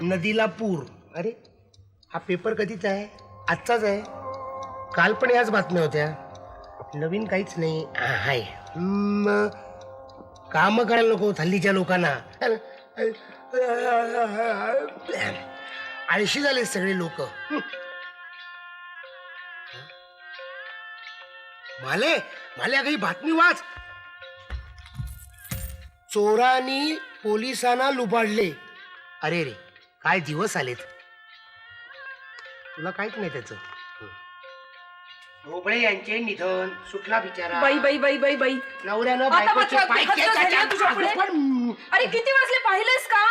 नदीला पूर. अरे हा पेपर कधीचा आहे? आजचाच आहे. काल पण याच बातम्या होत्या. नवीन काहीच नाही. हाय काम करायला नको हल्लीच्या लोकांना. आळशी झाले सगळे लोक. माले माले काही बातमी वाच. चोरांनी पोलिसांना लुबाडले. अरे रे काय दिवस आलेत. तुला काहीच नाही त्याच. भोबळे यांचे निधन. सुटला बिचारा. बाई बाई बाई बाई बाई नवऱ्यानं अरे किती वाजले पाहिलेस का?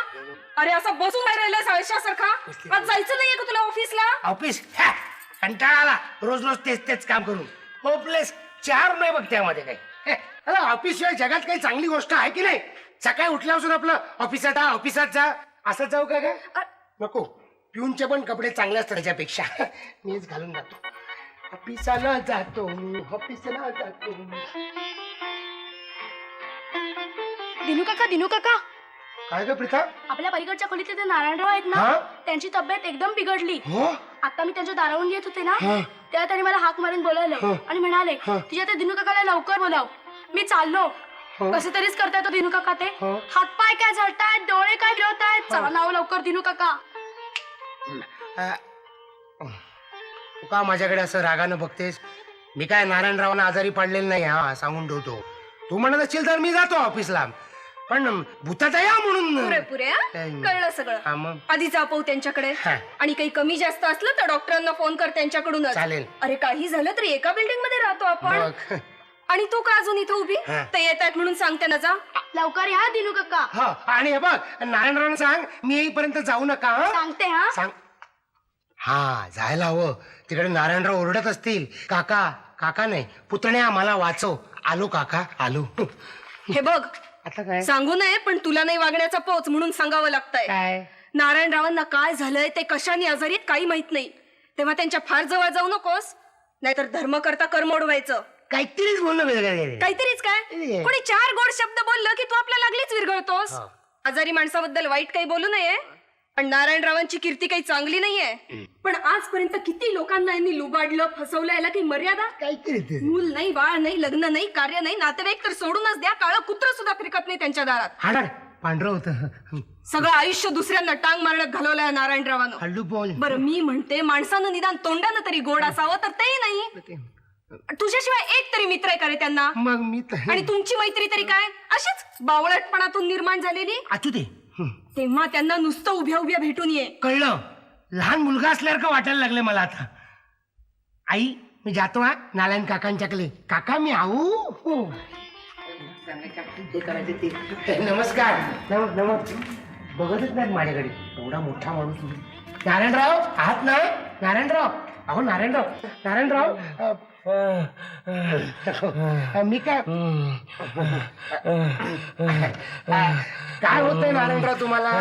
अरे असं बसून नाही राहिलं साळशासारखा. आज जायचं नाहीये का तुला ऑफिसला? ऑफिस कंटाळा आला रोज रोज तेच तेच काम करून. होपलेस. चार नाही बघ त्यामध्ये काही. ऑफिस शिवाय जगात काही चांगली गोष्ट आहे की नाही? सकाळी उठल्यापासून आपलं ऑफिसात जा असं जाऊ का काय? नको. पिऊनचे पण कपडे चांगले असतात त्याच्यापेक्षा. मीच घालून जातो. ऑफिसला जातो मी. ऑफिसला जातो. दिनू काका काय ग प्रीता? आपल्या पलीकडच्या खोलीतले ते नारायणराव आहेत ना, त्यांची तब्येत एकदम बिघडली. आता मी त्यांच्या दारावरून येत होते ना, तेव्हा त्यांनी मला हाक मारून बोलावलं आणि म्हणाले तुझ्या त्या दिनू काकाला लवकर बोलाव. मी चाललो. कसं तरीच करताय तो दिनू काका. ते हातपाय काय झळतायत, डोळे काय फिरवतायत. चला नाव लवकर दिनू काका. तू का माझ्याकडे असं रागानं बघतेस? मी काय नारायणरावांना आजारी पडलेलं नाही. हा सांगून ठेवतो. तू म्हणत असशील तर मी जातो ऑफिसला, पण भूतात या म्हणून. पुरे कळलं सगळं. आधी जापव त्यांच्याकडे. आणि काही कमी जास्त असलं तर डॉक्टरांना फोन कर त्यांच्याकडूनच. चालेल. अरे काही झालं तरी एका बिल्डिंग मध्ये राहतो आपण. आणि तू का अजून इथं उभी? ते येत आहेत म्हणून सांगते ना. जा लवकर या दिनू काका. हो आणि हे बघ नारायणरावांना सांग मी येईपर्यंत जाऊ नका. सांगते. हा सांग. हा जायला हवं. तिकडे नारायणराव ओरडत असतील. काका काका नाही पुतण्या मला वाचव. आलो काका आलो. हे बघ आता काय सांगू नये पण तुला नाही वागण्याचा पोच म्हणून सांगावं लागतंय. काय नारायणरावांना काय झालंय ते कशाने आजारी आहेत काही माहित नाही. तेव्हा त्यांच्या फार जवळ जाऊ नकोस. नाहीतर धर्म करता कर्म ओढवायचं. काहीतरीच बोलणं काहीतरीच काय? कोणी चार गोड शब्द बोललं की तू आपल्या लागलीच विरघळतोस. आजारी माणसाबद्दल वाईट काही बोलू नये. पण नारायणरावांची कीर्ती काही चांगली नाहीये. पण आजपर्यंत किती लोकांना यांनी लुबाडलं फसवलं. याला काही मर्यादा? काहीतरी मूल नाही, बाळ नाही, लग्न नाही, कार्य नाही, नातेवाईक तर सोडूनच द्या. काळं कुत्र सुद्धा फिरकत नाही त्यांच्या दारात. हाडा पांढरं होतं. सगळं आयुष्य दुसऱ्यांना टांग मारण्यात घालवलंय नारायणरावानं. हल्लू बोल. बरं मी म्हणते माणसानं निदान तोंडानं तरी गोड असावं तर तेही नाही. तुझ्याशिवाय एक तरी मित्र आहे का रे त्यांना? मग मी आणि तुमची मैत्री तरी काय अशीच बावळटपणातून निर्माण झालेली? आचू दे. तेव्हा त्यांना नुसतं उभ्या उभ्या भेटून ये. कळलं. लहान मुलगा असल्यासारखं वाटायला लागले मला आता. आई मी जातो. हा नारायण काकांच्याकडे. काका मी आऊ. नमस्कार. बघतच नाही माझ्याकडे. एवढा मोठा माणूस. नारायणराव आहात ना? नारायणराव अहो नारायणराव मी काय काय होतंय नारायणराव तुम्हाला?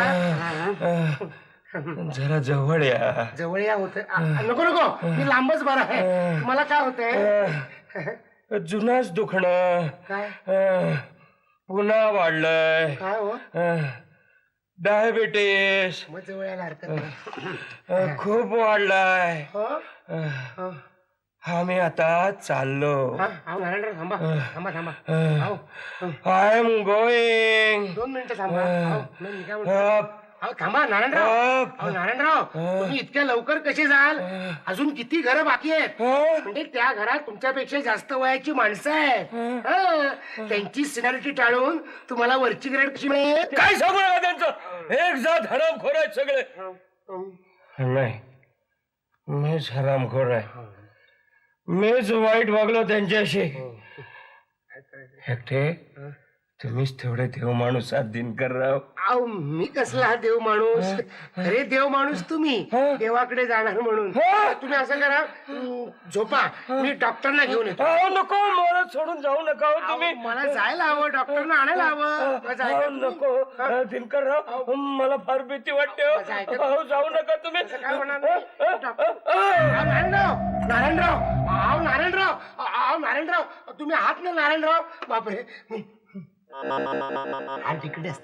जरा जवळ या. जवळ या होत. नको मी लांबच बरा आहे. मला काय होतंय? जुनाच दुखणं काय पुन्हा वाढलंय. काय हो? डायबिटीस मग जवळ यायला हरकत नाही. खूप वाढलाय. आम्ही आता चाललो. नारायणराव थांबा. I am going. 2 मिनिटं थांबा. थांबा नारायणराव तुम्ही इतक्या लवकर कसे जाल? अजून किती घरं बाकी आहेत. म्हणजे त्या घरात तुमच्यापेक्षा जास्त वयाची माणसं आहेत. त्यांची सिनियरिटी टाळून तुम्हाला वरची ग्रेड कशी मिळेल? काय सांगू नका त्यांचं. एक जात हरामखोर आहेत सगळे. नाही मीच हरामखोर आहे. मीच वाईट वागलो त्यांच्याशी. एकटे तुम्हीच तेवढे देव माणूस आहात दिनकरराव. अहो मी कसला देव माणूस? अरे देव माणूस तुम्ही देवाकडे जाणार म्हणून. तुम्ही असं करा झोपा. मी डॉक्टरना घेऊन येतो. नको मला सोडून जाऊ नका. तुम्ही मला जायला हवं. डॉक्टरना आणायला हवं. नको दिनकरराव मला फार भीती वाटते. जाऊ नका तुम्ही. काय होणार? नारायणराव तुम्ही आहात ना नारायणराव? बापरे. तिकडे असत.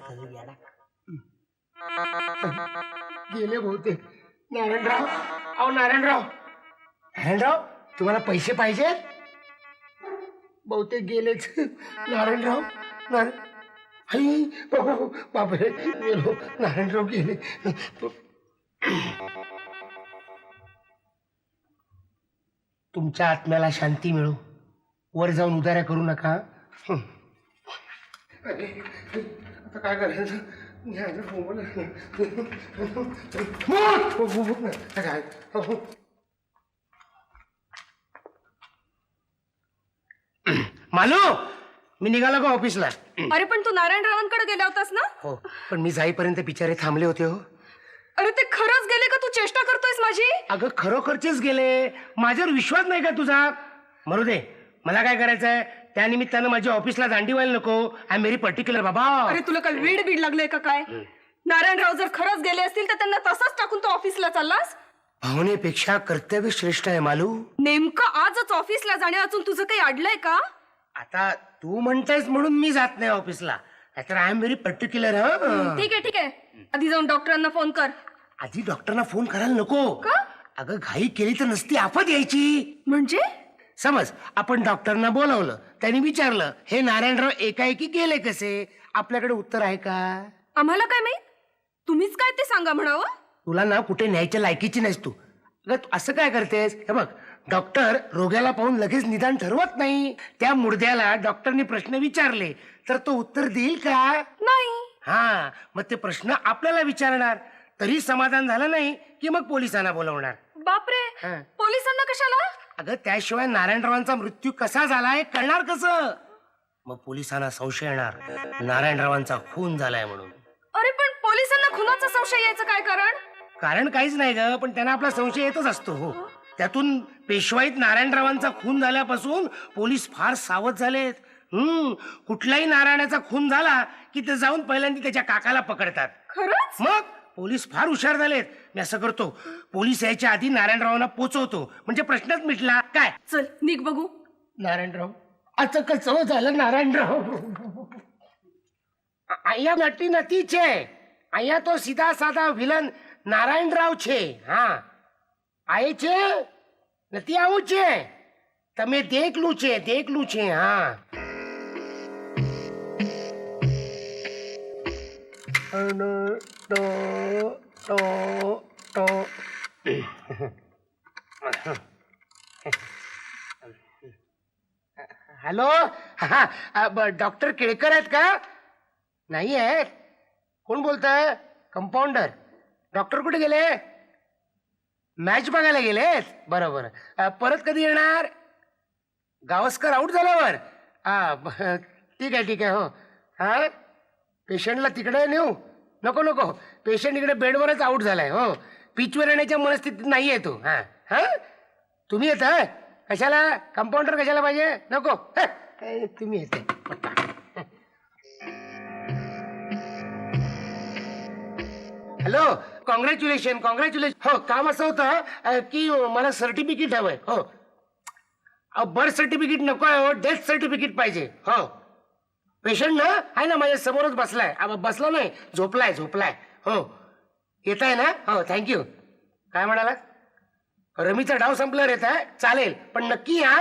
गेले बहुतेक. नारायणराव, अहो नारायणराव, नारायणराव तुम्हाला पैसे पाहिजेत? बहुतेक गेलेच. नारायणराव, आई बापरे, गेलो. नारायणराव गेले. तुमच्या आत्म्याला शांती मिळो. वर जाऊन उदाऱ्या करू नका. आता काय करायचं? मालू, मी निघालो का ऑफिसला? अरे पण तू नारायणरावांकडे गेला होतास ना? हो, पण मी जाईपर्यंत बिचारे थांबले होते. हो अरे ते खरंच गेले का? तू चेष्टा करतोयस माझी? अगं खरोखरचेच गेले. माझ्यावर विश्वास नाही का तुझा? मरू दे, मला काय करायचंय त्या निमित्तानं माझ्या ऑफिसला दांडी व्हायला नको. आय एम व्हेरी पर्टिक्युलर बाबा. अरे तुला काय वेड बीड लागलंय का काय? नारायणराव जर खरंच गेले असतील तर त्यांना तसंच टाकून तू ऑफिसला चाललास? भावनेपेक्षा कर्तव्य श्रेष्ठ आहे मालू. नेमकं आजच ऑफिसला जाण्या वाचून तुझं काही अडलंय का? आता तू म्हणतेस म्हणून मी जात नाही ऑफिसला. तर आय एम व्हेरी पर्टिक्युलर. ठीक आहे ठीक आहे, आधी जाऊन डॉक्टरांना फोन कर. आधी डॉक्टरना फोन करायला नको का? अगं घाई केली तर नसती आफत यायची. म्हणजे? समज आपण डॉक्टरना बोलावलं, त्यांनी विचारलं हे नारायणराव एकाएकी गेले कसे, आपल्याकडे उत्तर आहे का? आम्हाला काय माहित? तुम्हीच काय ते सांगा म्हणावं. तुला ना कुठे न्यायच्या लायकीची नाहीस तू. अगं तू असं काय करतेस? हे बघ, डॉक्टर रोग्याला पाहून लगेच निदान ठरवत नाही. त्या मुर्द्याला डॉक्टरने प्रश्न विचारले तर तो उत्तर देईल का? नाही. हा, मग ते प्रश्न आपल्याला विचारणार. तरी समाधान झालं नाही की मग पोलिसांना बोलवणार. बापरे, हा. पोलिसांना कशाला? अगं त्याशिवाय नारायणरावांचा मृत्यू कसा झाला हे कळणार कसं? मग पोलिसांना संशय येणार नारायणरावांचा खून झालाय म्हणून. अरे पण पोलिसांना खुनाचा संशय यायचं काय कारण? कारण काहीच नाही ग, पण त्यांना आपला संशय येतच असतो. हो, त्यातून पेशवाईत नारायणरावांचा खून झाल्यापासून पोलीस फार सावध झालेत. कुठलाही नारायणाचा खून झाला की ते जाऊन पहिल्यांदा त्याच्या काकाला पकडतात. खरंच? मग पोलीस फार हुशार झालेत. मी असं करतो, पोलीस यायच्या आधी नारायणरावांना पोचवतो, म्हणजे प्रश्नच मिटला. काय? चल निघ बघू. नारायणराव, असं कसं झालं नारायणराव? आया नटी नती છે, અહીંયા તો સીધા સાધા વિલન નારાયણરાવ છે. હા, આએ છે નથી આવું છે. તમે દેખલું છે. હા, हॅलो, डॉक्टर केळकर आहेत का? नाही आहेत. कोण बोलतंय? कंपाऊंडर. डॉक्टर कुठे गेले? मॅच बघायला गेलेत. बरोबर. परत कधी येणार? गावस्कर आऊट झाल्यावर? ठीक आहे. हो, हा, पेशंटला तिकडे नेऊ? नको, पेशंट इकडे बेडवरच आऊट झालाय. हो, पिचवर येण्याच्या मनस्थितीत नाही आहे तो. हा, तुम्ही येत कशाला? कंपाऊंडर कशाला पाहिजे? नको, तुम्ही येते. Hello, congratulation. हो, काम असं होतं की मला सर्टिफिकेट हवंय. हो, बर्थ सर्टिफिकेट नको आहे. हो, डेथ सर्टिफिकेट पाहिजे. हो, पेशंट ना आहे ना माझ्या समोरच बसलाय. बसला नाही, झोपलाय. हो, येत आहे ना? हो, थँक्यू. काय म्हणाला? रमीचा डाव संपल्यावर येत आहे? चालेल, पण नक्की या.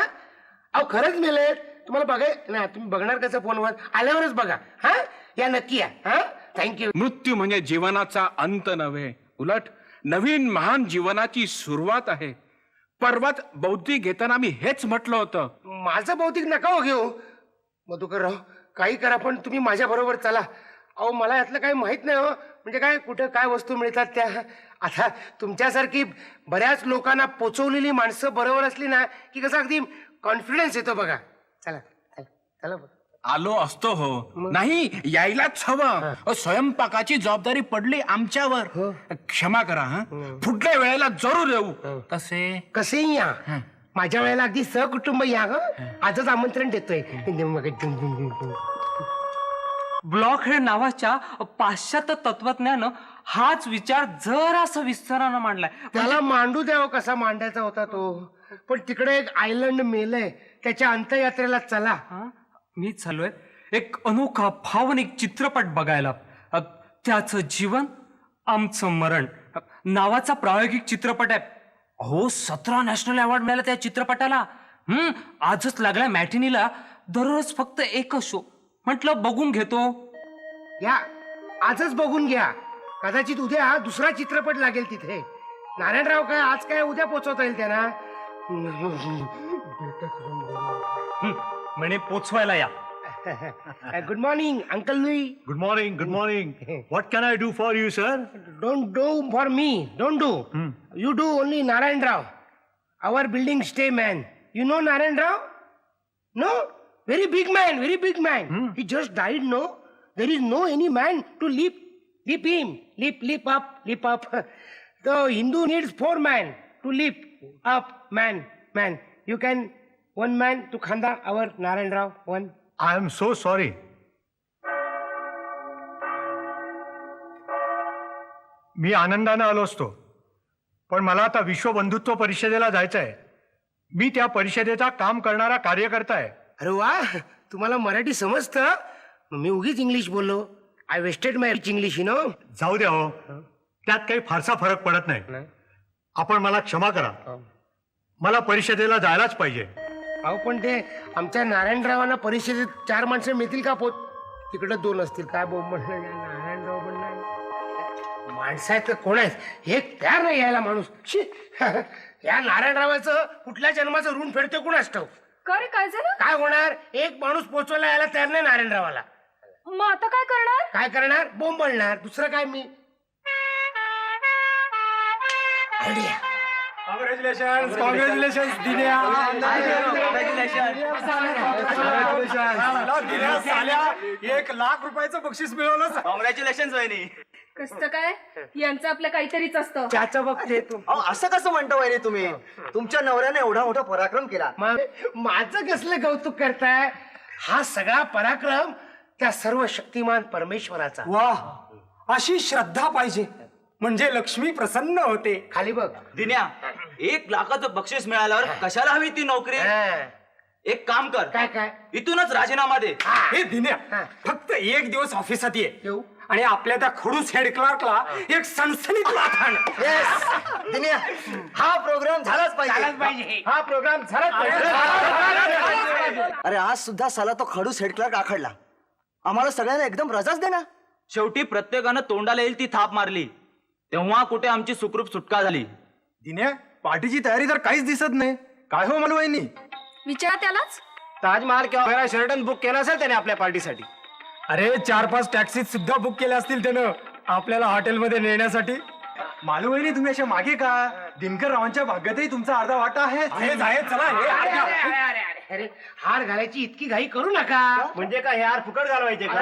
अहो खरंच मेलेत. तुम्हाला बघाय ना, तुम्ही बघणार कसं फोनवर? आल्यावरच बघा. हा, या नक्की या. हा, थँक्यू. मृत्यू म्हणजे जीवनाचा अंत नव्हे, उलट नवीन महान जीवनाची सुरुवात आहे. पर्वत बौद्धिक घेताना मी हेच म्हटलं होतं. माझं बौद्धिक नका हो घेऊ मधुकरराव. काही करा, पण तुम्ही माझ्या बरोबर चला. अहो मला यातलं काही माहित नाही. हो, म्हणजे काय कुठं काय वस्तू मिळतात त्या. आता तुमच्यासारखी बऱ्याच लोकांना पोचवलेली माणसं बरोबर असली ना की कसं अगदी कॉन्फिडन्स येतो बघा. चला बघा. आलो असतो हो, नाही यायलाच हवं. स्वयंपाकाची जबाबदारी पडली आमच्यावर. क्षमा करा. हा, पुढल्या वेळेला जरूर येऊ. कसेही या. माझ्या वेळेला अगदी सहकुटुंब या. आजच आमंत्रण देतोय. ब्लॉक हेड नावाच्या पाश्चात्य तत्वज्ञानं हाच विचार जरासा विस्तारानं मांडलाय. त्याला मांडू द्यावं, कसा मांडायचा होता तो. पण तिकडे एक आयलंड मेलय, त्याच्या अंत्ययात्रेला चला. मीच चाललोय एक अनोखा भावनिक चित्रपट बघायला. त्याचं जीवन आमचं मरण नावाचा प्रायोगिक चित्रपट आहे. अहो 17 नॅशनल अवॉर्ड मिळाला त्या चित्रपटाला. आजच लागला मॅटिनीला. दररोज फक्त एकच शो. म्हटलं बघून घेतो. घ्या, आजच बघून घ्या. कदाचित उद्या दुसरा चित्रपट लागेल तिथे. नारायणराव काय आज काय उद्या पोचवता येईल त्यांना. म्हणे पोचवायला या. Good morning uncle Louis. Good morning, good morning. What can I do for you, sir? Don't do for me. Don't do. You do only Narayan Rao. Our building stay man. You know Narayan Rao? No? Very big man, very big man. He just died, no? There is no any man to lift him. Leap up. The Hindu needs 4 men to leap up, man. You can, 1 man to Khanda, our Narayan Rao, 1. I am so sorry. मी आनंदानं आलो असतो, पण मला आता विश्व बंधुत्व परिषदेला जायचं आहे. मी त्या परिषदेचा काम करणारा कार्यकर्ता आहे. अरे वा, तुम्हाला मराठी समजतं? मी उगीच इंग्लिश बोललो. I wasted my English, you know. जाऊ द्या हो, त्यात काही फारसा फरक पडत नाही. आपण मला क्षमा करा. मला परिषदेला जायलाच पाहिजे. अहो पण ते आमच्या नारायणरावांना परिषदेत 4 माणसं मिळतील का पोत? तिकडे 2 असतील. काय बोंब म्हणलं नारायणराव म्हणणार. माणसं आहेत तर कोण आहेत हे तयार नाही यायला माणूस. शी. या नारायणरावाचं कुठल्या जन्माचं ऋण फेडते कोण असतं? काय काय झालं? काय होणार? एक माणूस पोचवायला यायला तयार नाही नारायणरावाला. मग आता काय करणार? काय करणार? बोंब बोलणार. दुसरं काय मी. आयडिया. कॉंग्रॅच्युलेशन दिन्या. ₹1,00,000 बक्षीस मिळवलं. कॉंग्रॅच्युलेशन वहिनी. कसं काय? यांचं आपलं काहीतरीच असतं. त्याचं बघते तू. अहो असं कसं म्हणता वहिनी तुम्ही? तुमच्या नवऱ्याने एवढा मोठा पराक्रम केला. माझं कसलं कौतुक करताय? हा सगळा पराक्रम त्या सर्व शक्तिमान परमेश्वराचा. वाह, अशी श्रद्धा पाहिजे म्हणजे लक्ष्मी प्रसन्न होते. खाली बघ. दिन्या, 1,00,000चं बक्षीस मिळाल्यावर कशाला हवी ती नोकरी? हा. एक काम कर, काय इथूनच राजीनामा दे. हे दिन्या, फक्त एक दिवस ऑफिसात ये येऊ. आणि आपल्या त्या खडूस हेड क्लार्कला एक सनसनीत लाथ आण. दिन्या, हा प्रोग्राम झालाच पाहिजे. हा प्रोग्राम झाला. अरे आज सुद्धा साला तो खडूस हेड क्लर्क आखडला. आम्हाला सगळ्यांना एकदम रजाच दे ना. शेवटी प्रत्येकानं तोंडाला येईल ती थाप मारली, तेव्हा कुठे आमची सुखरूप सुटका झाली. दिन्या, पार्टीची तयारी तर काहीच दिसत नाही. काय हो मला वहिनी? विचारा त्यालाच. ताजमहाल किंवा शेरटन बुक केला असेल त्याने आपल्या पार्टीसाठी. अरे 4-5 टॅक्सी सुद्धा बुक केल्या असतील त्यानं आपल्याला हॉटेलमध्ये नेण्यासाठी. मालू वहिनी, तुम्ही अशा मागे का? दिनकर रावांच्या भाग्यातही तुमचा अर्धा वाटा आहे. चला अरे हार घालायची इतकी घाई करू नका. म्हणजे काय हार फुकट घालवायचे का?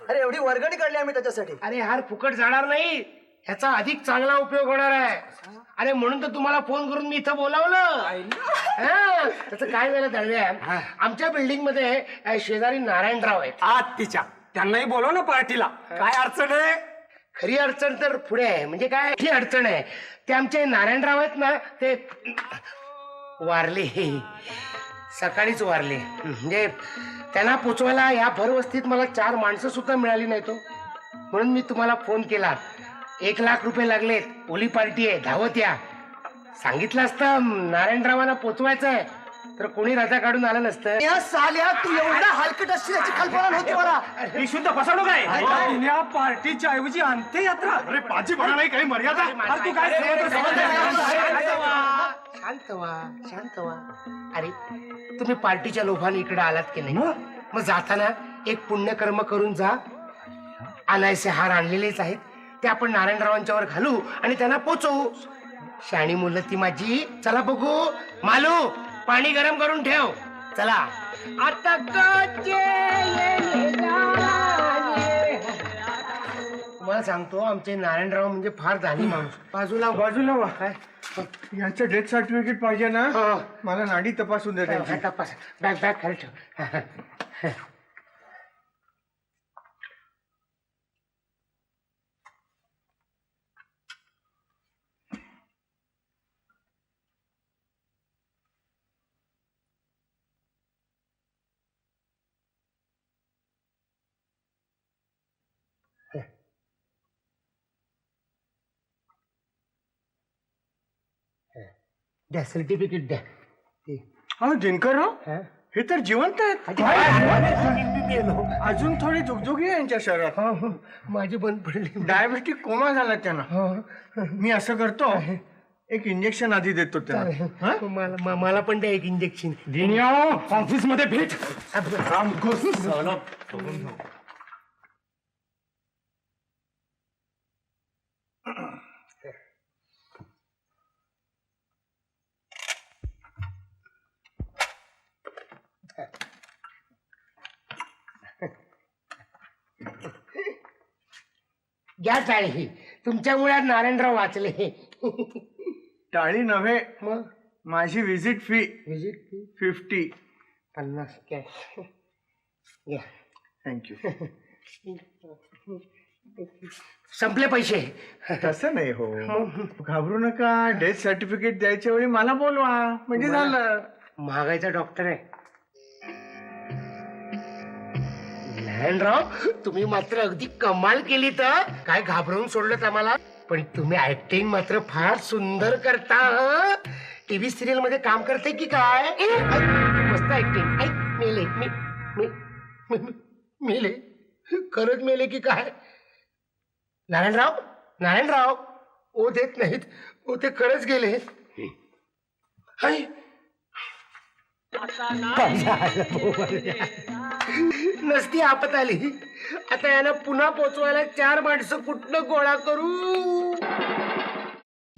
अरे एवढी वर्गणी काढली आम्ही त्याच्यासाठी. अरे हार फुकट जाणार नाही, ह्याचा अधिक चांगला उपयोग होणार आहे. अरे म्हणून तर तुम्हाला फोन करून मी इथं बोलावलं. त्याचं काय झालं दळव्या, आमच्या बिल्डिंग मध्ये शेजारी नारायणराव आहेत. आत तिच्या त्यांनाही बोलव ना पार्टीला. काय अडचण आहे? खरी अडचण तर पुढे आहे. म्हणजे काय ही अडचण आहे, ते आमचे नारायणराव आहेत ना, ते वारले. सकाळीच वारले. म्हणजे त्यांना पोचवायला या भरवस्तीत मला 4 माणसं सुद्धा मिळाली नाही तो. म्हणून मी तुम्हाला फोन केला. 1,00,000 लागलेत. ओली पार्टी आहे, धावत या. सांगितलं असतं नारायणरावांना पोचवायचं आहे तर कोणी रजा काढून आलं नसतं. या साल्या, तू एवढा हलकट असशील याची कल्पना नव्हती मला. ही शुद्ध फसवणूक आहे. पार्टीच्या ऐवजी अंत्ययात्रा. अरे पाजीपणा नाही, काही मर्यादा. अरे तू काय शांत व्हा. अरे तुम्ही पार्टीच्या लोभाने इकडे आलात की नाही? मग जाताना एक पुण्यकर्म करून जा. आणायचे हार आणलेलेच आहेत, ते आपण नारायणरावांच्यावर घालू आणि त्यांना पोचवू. शाणी मुलं ती माझी. चला बघू. मालू, पाणी गरम करून ठेव. चला आता तुम्हाला सांगतो, आमचे नारायणराव म्हणजे फार दानी माणूस. बाजूला बाजूला काय याचं डेथ सर्टिफिकेट पाहिजे ना? मला नाडी तपासून दे त्यांची. तपास. बॅग खाली ठेव. द्या सर्टिफिकेट द्या ते. अहो दिनकरराव हा? हे तर जिवंत आहेत मी मेलो. अजून थोडी दुखदुखी आहे यांच्या शरीरात हो, हो. माझी बंद पडली. डायबिटीक कोमा झाला त्यांना हो. मी असं करतो एक इंजेक्शन आधी देतो त्यांना हा? मला पण द्या एक इंजेक्शन. ऑफिस मध्ये भेट घ्या टाळी. तुमच्यामुळे आज नारायणराव वाचले. टाळी नव्हे मग माझी visit fee visit fee 50. 50 cash घ्या. थँक्यू. संपले पैसे. तसं नाही हो घाबरू नका. डेथ सर्टिफिकेट द्यायच्या वेळी मला बोलवा म्हणजे झालं. महागाईचा डॉक्टर आहे नारायणराव. तुम्ही मात्र अगदी कमाल केली. तर काय घाबरवून सोडलं आम्हाला. पण तुम्ही ऍक्टिंग मात्र फार सुंदर करता. टीव्ही सिरियल मध्ये काम करते की काय. मस्त ऍक्टिंग. मेले मी मी मी- मेले खरंच मेले की काय. नारायणराव नारायणराव ओ देत नाहीत. ओ ते खरंच गेले. हाय. नसती आपत आली. आता यांना पुन्हा पोचवायला 4 माणसं कुठनं गोळा करू.